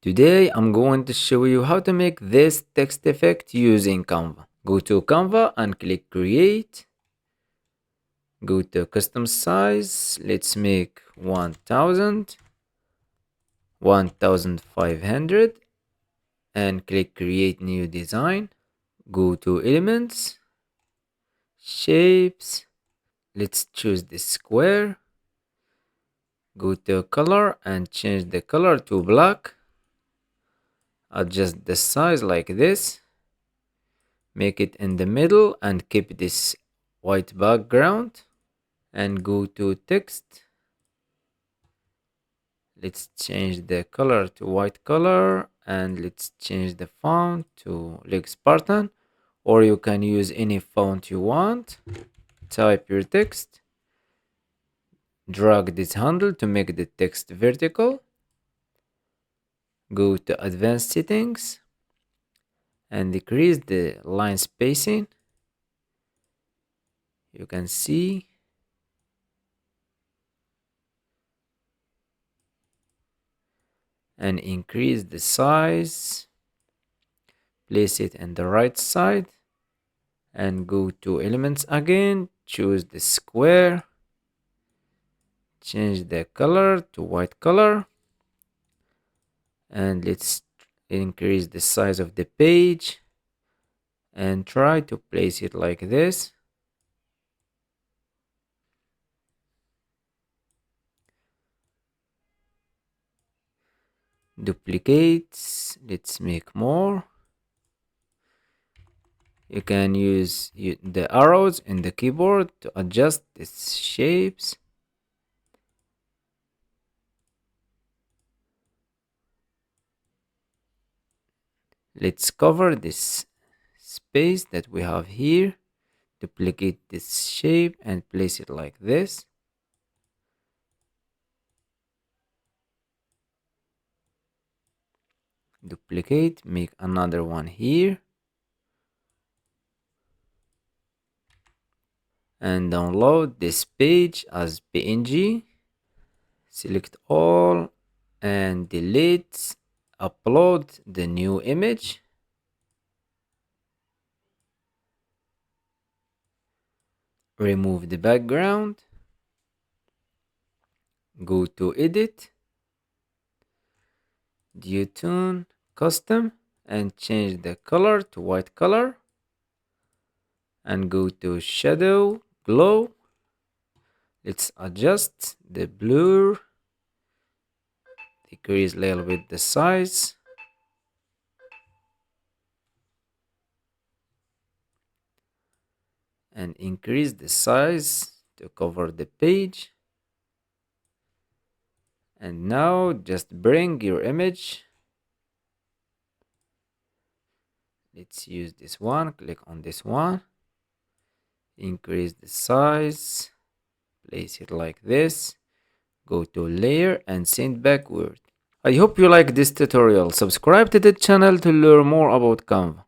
Today I'm going to show you how to make this text effect using Canva. Go to Canva and click create. Go to custom size. Let's make 1000, 1500 and click create new design. Go to elements, shapes. Let's choose the square. Go to color and change the color to black. Adjust the size like this. Make it in the middle and keep this white background. And go to text. Let's change the color to white color and let's change the font to Lex Spartan, or you can use any font you want. Type your text. Drag this handle to make the text vertical. Go to advanced settings and decrease the line spacing. You can see. And increase the size. Place it in the right side and go to elements again. Choose the square. Change the color to white color. And let's increase the size of the page and try to place it like this. Duplicate. Let's make more. You can use the arrows in the keyboard to adjust its shapes. Let's cover this space that we have here. Duplicate this shape and place it like this. Duplicate, make another one here. And download this page as PNG. Select all and delete. Upload the new image. Remove the background. Go to edit. Tune custom and change the color to white color. And go to shadow glow. Let's adjust the blur. Decrease a little bit the size. And increase the size to cover the page. And now just bring your image. Let's use this one. Click on this one. Increase the size. Place it like this. Go to layer and send backward. I hope you like this tutorial. Subscribe to the channel to learn more about Canva.